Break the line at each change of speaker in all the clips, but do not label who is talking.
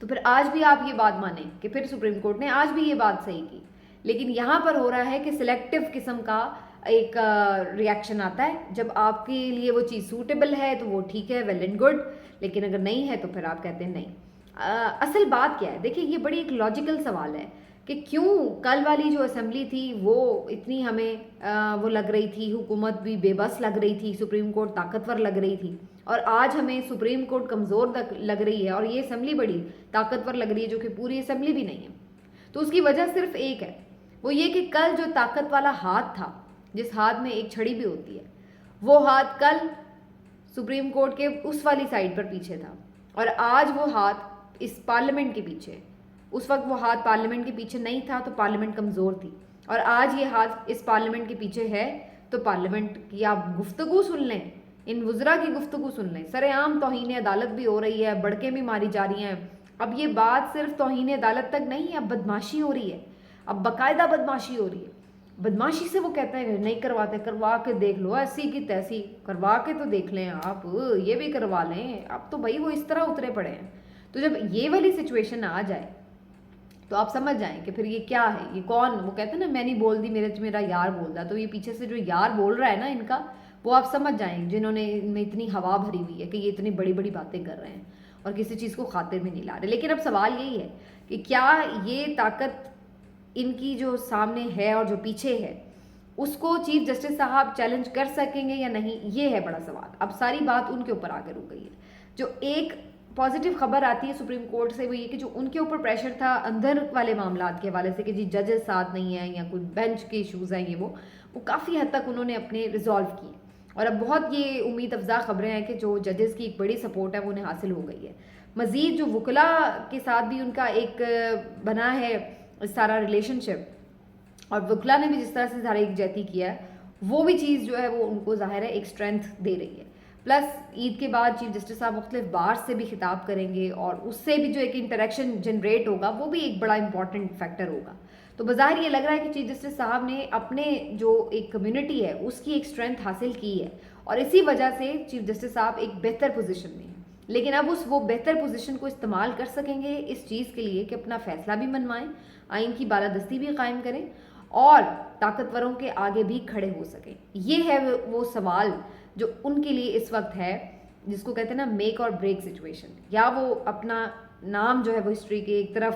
تو پھر آج بھی آپ یہ بات مانیں کہ پھر سپریم کورٹ نے آج بھی یہ بات صحیح کی، لیکن یہاں پر ہو رہا ہے کہ سلیکٹو قسم کا ایک ریاکشن آتا ہے. جب آپ کے لیے وہ چیز سوٹیبل ہے تو وہ ٹھیک ہے، ویل اینڈ گڈ، لیکن اگر نہیں ہے تو پھر آپ کہتے ہیں نہیں. اصل بات کیا ہے؟ دیکھیں یہ بڑی ایک لاجیکل سوال ہے کہ کیوں کل والی جو اسمبلی تھی وہ اتنی ہمیں وہ لگ رہی تھی، حکومت بھی بے بس لگ رہی تھی، سپریم کورٹ طاقتور لگ رہی تھی، اور آج ہمیں سپریم کورٹ کمزور لگ رہی ہے اور یہ اسمبلی بڑی طاقتور لگ رہی ہے، جو کہ پوری اسمبلی بھی نہیں ہے. تو اس کی وجہ صرف ایک ہے، وہ یہ کہ کل جو طاقت والا ہاتھ تھا، جس ہاتھ میں ایک چھڑی بھی ہوتی ہے، وہ ہاتھ کل سپریم کورٹ کے اس والی سائڈ پر پیچھے تھا، اور آج وہ ہاتھ اس پارلیمنٹ کے پیچھے. اس وقت وہ ہاتھ پارلیمنٹ کے پیچھے نہیں تھا تو پارلیمنٹ کمزور تھی، اور آج یہ ہاتھ اس پارلیمنٹ کے پیچھے ہے تو پارلیمنٹ کی آپ گفتگو سن لیں، ان وزراء کی گفتگو سن لیں، سر عام توہین عدالت بھی ہو رہی ہے، بڑکیں بھی ماری جا رہی ہیں. اب یہ بات صرف توہین عدالت تک نہیں ہے، اب بدماشی ہو رہی ہے، اب باقاعدہ بدماشی ہو رہی ہے. بدماشی سے وہ کہتے ہیں کہ نہیں کرواتے، کروا کے دیکھ لو، ایسی کی تیسی کروا کے تو دیکھ لیں آپ، یہ بھی کروا لیں. اب تو بھائی وہ اس طرح اترے پڑے ہیں. تو جب یہ والی سچویشن آ جائے تو آپ سمجھ جائیں کہ پھر یہ کیا ہے، یہ کون، وہ کہتے ہیں نا میں نہیں بول دی میرا یار بول رہا. تو یہ پیچھے سے جو یار بول رہا ہے نا ان کا، وہ آپ سمجھ جائیں جنہوں نے ان میں اتنی ہوا بھری ہوئی ہے کہ یہ اتنی بڑی بڑی باتیں کر رہے ہیں اور کسی چیز کو خاطر میں نہیں لا رہے. لیکن اب سوال یہی ہے کہ کیا یہ طاقت ان کی جو سامنے ہے اور جو پیچھے ہے اس کو چیف جسٹس صاحب چیلنج کر سکیں گے یا نہیں، یہ ہے بڑا سوال. اب ساری بات ان کے اوپر آگے رک گئی ہے. جو ایک پازیٹیو خبر آتی ہے سپریم کورٹ سے وہ یہ کہ جو ان کے اوپر پریشر تھا اندر والے معاملات کے حوالے سے کہ جی ججز ساتھ نہیں ہیں یا کوئی بینچ کے ایشوز ہیں، یہ وہ کافی حد تک انہوں نے اپنے ریزالو کیے. اور اب بہت یہ امید افزا خبریں ہیں کہ جو ججز کی ایک بڑی سپورٹ ہے وہ انہیں حاصل ہو گئی ہے. مزید جو وکلاء کے ساتھ بھی ان کا ایک بنا ہے سارا ریلیشن شپ، اور وکلاء نے بھی جس طرح سے سارا ایک جہتی کیا ہے، وہ بھی چیز جو ہے وہ ان کو ظاہر ہے ایک اسٹرینتھ دے رہی ہے. پلس عید کے بعد چیف جسٹس صاحب مختلف بار سے بھی خطاب کریں گے اور اس سے بھی جو ایک انٹریکشن جنریٹ ہوگا وہ بھی ایک بڑا امپورٹنٹ فیکٹر ہوگا. تو بظاہر یہ لگ رہا ہے کہ چیف جسٹس صاحب نے اپنے جو ایک کمیونٹی ہے اس کی ایک اسٹرینتھ حاصل کی ہے، اور اسی وجہ سے چیف جسٹس صاحب ایک بہتر پوزیشن میں ہیں. لیکن اب وہ بہتر پوزیشن کو استعمال کر سکیں گے اس چیز کے لیے کہ اپنا فیصلہ بھی منوائیں، آئین کی بالادستی بھی قائم کریں اور طاقتوروں کے آگے بھی کھڑے ہو سکیں. یہ ہے وہ سوال جو ان کے لیے اس وقت ہے، جس کو کہتے ہیں نا میک اور بریک سچویشن. یا وہ اپنا نام جو ہے وہ ہسٹری کے ایک طرف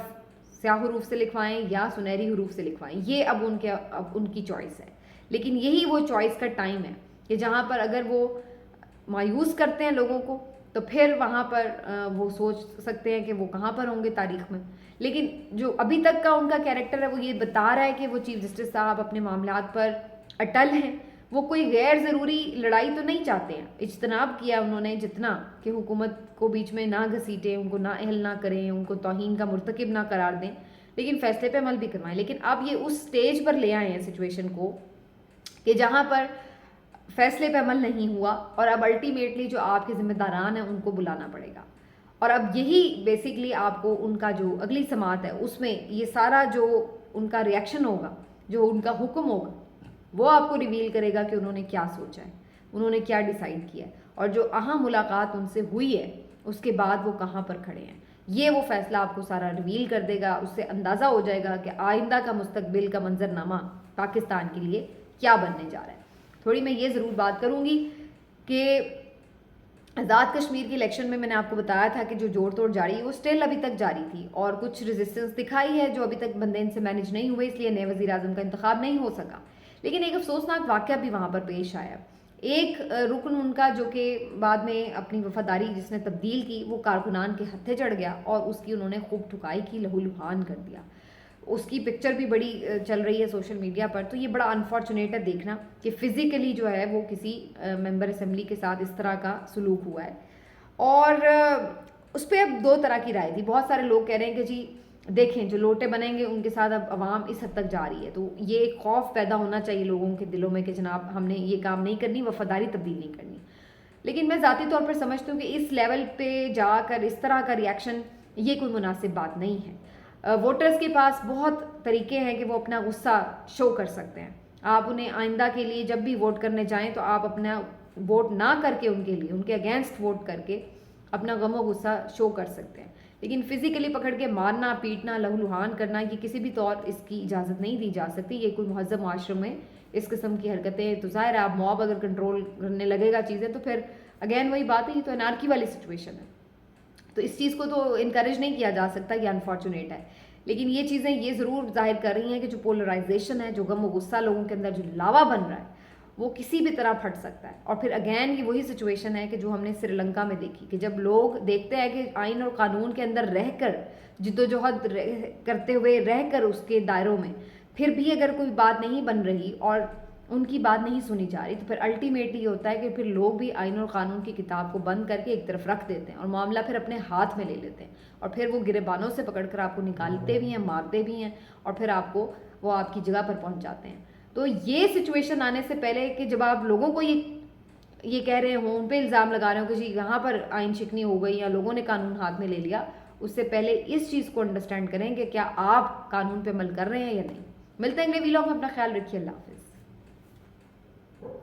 سیاہ حروف سے لکھوائیں یا سنہری حروف سے لکھوائیں، یہ اب ان کی چوائس ہے. لیکن یہی وہ چوائس کا ٹائم ہے کہ جہاں پر اگر وہ مایوس کرتے ہیں لوگوں کو تو پھر وہاں پر وہ سوچ سکتے ہیں کہ وہ کہاں پر ہوں گے تاریخ میں. لیکن جو ابھی تک کا ان کا کیریکٹر ہے وہ یہ بتا رہا ہے کہ وہ چیف جسٹس صاحب اپنے معاملات پر اٹل ہیں، وہ کوئی غیر ضروری لڑائی تو نہیں چاہتے ہیں. اجتناب کیا انہوں نے جتنا کہ حکومت کو بیچ میں نہ گھسیٹیں، ان کو نہ اہل نہ کریں، ان کو توہین کا مرتکب نہ قرار دیں، لیکن فیصلے پہ عمل بھی کروائیں. لیکن اب یہ اس سٹیج پر لے آئے ہیں سچویشن کو کہ جہاں پر فیصلے پہ عمل نہیں ہوا، اور اب الٹیمیٹلی جو آپ کے ذمہ داران ہیں ان کو بلانا پڑے گا. اور اب یہی بیسکلی آپ کو ان کا جو اگلی سماعت ہے اس میں یہ سارا جو ان کا ریئیکشن ہوگا، جو ان کا حکم ہوگا، وہ آپ کو ریویل کرے گا کہ انہوں نے کیا سوچا ہے، انہوں نے کیا ڈیسائیڈ کیا ہے، اور جو اہم ملاقات ان سے ہوئی ہے اس کے بعد وہ کہاں پر کھڑے ہیں. یہ وہ فیصلہ آپ کو سارا ریویل کر دے گا. اس سے اندازہ ہو جائے گا کہ آئندہ کا مستقبل کا منظرنامہ پاکستان کے لیے کیا بننے جا رہا ہے. تھوڑی میں یہ ضرور بات کروں گی کہ آزاد کشمیر کی الیکشن میں نے آپ کو بتایا تھا کہ جو جوڑ توڑ جاری وہ سٹل ابھی تک جاری تھی، اور کچھ ریزسٹنس دکھائی ہے جو ابھی تک بندے ان سے مینیج نہیں ہوئے، اس لیے نئے وزیر اعظم کا انتخاب نہیں ہو سکا. لیکن ایک افسوسناک واقعہ بھی وہاں پر پیش آیا. ایک رکن ان کا جو کہ بعد میں اپنی وفاداری جس نے تبدیل کی وہ کارکنان کے ہتھے چڑھ گیا اور اس کی انہوں نے خوب ٹھکائی کی، لہو لہان کر دیا. اس کی پکچر بھی بڑی چل رہی ہے سوشل میڈیا پر. تو یہ بڑا انفارچونیٹ ہے دیکھنا کہ فزیکلی جو ہے وہ کسی ممبر اسمبلی کے ساتھ اس طرح کا سلوک ہوا ہے. اور اس پہ اب دو طرح کی رائے تھی. بہت سارے لوگ کہہ رہے ہیں کہ جی دیکھیں جو لوٹے بنیں گے ان کے ساتھ اب عوام اس حد تک جا رہی ہے، تو یہ ایک خوف پیدا ہونا چاہیے لوگوں کے دلوں میں کہ جناب ہم نے یہ کام نہیں کرنی، وفاداری تبدیل نہیں کرنی. لیکن میں ذاتی طور پر سمجھتی ہوں کہ اس لیول پہ جا کر اس طرح کا ریئیکشن یہ کوئی مناسب بات نہیں ہے. ووٹرز کے پاس بہت طریقے ہیں کہ وہ اپنا غصہ شو کر سکتے ہیں. آپ انہیں آئندہ کے لیے جب بھی ووٹ کرنے جائیں تو آپ اپنا ووٹ نہ کر کے ان کے لیے ان کے اگینسٹ ووٹ کر کے اپنا غم و غصہ شو کر سکتے ہیں. لیکن فزیکلی پکڑ کے مارنا پیٹنا لہولہان کرنا یہ کسی بھی طور اس کی اجازت نہیں دی جا سکتی. یہ کوئی مہذب معاشرے میں اس قسم کی حرکتیں تو ظاہر ہے آپ موب اگر کنٹرول کرنے لگے گا چیزیں تو پھر اگین وہی بات ہے, یہ تو انارکی والی سچویشن ہے. تو اس چیز کو تو انکریج نہیں کیا جا سکتا, یہ انفارچونیٹ ہے. لیکن یہ چیزیں یہ ضرور ظاہر کر رہی ہیں کہ جو پولرائزیشن ہے, جو غم و غصہ لوگوں کے اندر جو لاوا بن رہا ہے وہ کسی بھی طرح پھٹ سکتا ہے. اور پھر اگین یہ وہی سچویشن ہے کہ جو ہم نے سری لنکا میں دیکھی کہ جب لوگ دیکھتے ہیں کہ آئین اور قانون کے اندر رہ کر جدوجہد کرتے ہوئے رہ کر اس کے دائروں میں پھر بھی اگر کوئی بات نہیں بن رہی اور ان کی بات نہیں سنی جا رہی تو پھر الٹیمیٹلی یہ ہوتا ہے کہ پھر لوگ بھی آئین اور قانون کی کتاب کو بند کر کے ایک طرف رکھ دیتے ہیں اور معاملہ پھر اپنے ہاتھ میں لے لیتے ہیں اور پھر وہ گریبانوں سے پکڑ کر آپ کو نکالتے بھی ہیں, مارتے بھی ہیں اور پھر آپ کو وہ آپ کی جگہ پر پہنچ جاتے ہیں. تو یہ سچویشن آنے سے پہلے کہ جب آپ لوگوں کو یہ کہہ رہے ہوں, ان پہ الزام لگا رہے ہوں کہ جی یہاں پر آئین شکنی ہو گئی یا لوگوں نے قانون ہاتھ میں لے لیا, اس سے پہلے اس چیز کو انڈرسٹینڈ کریں کہ کیا آپ قانون پہ عمل کر رہے ہیں یا نہیں. ملتے ہیں اگلے ویلاگ میں, اپنا خیال رکھیے, اللہ حافظ.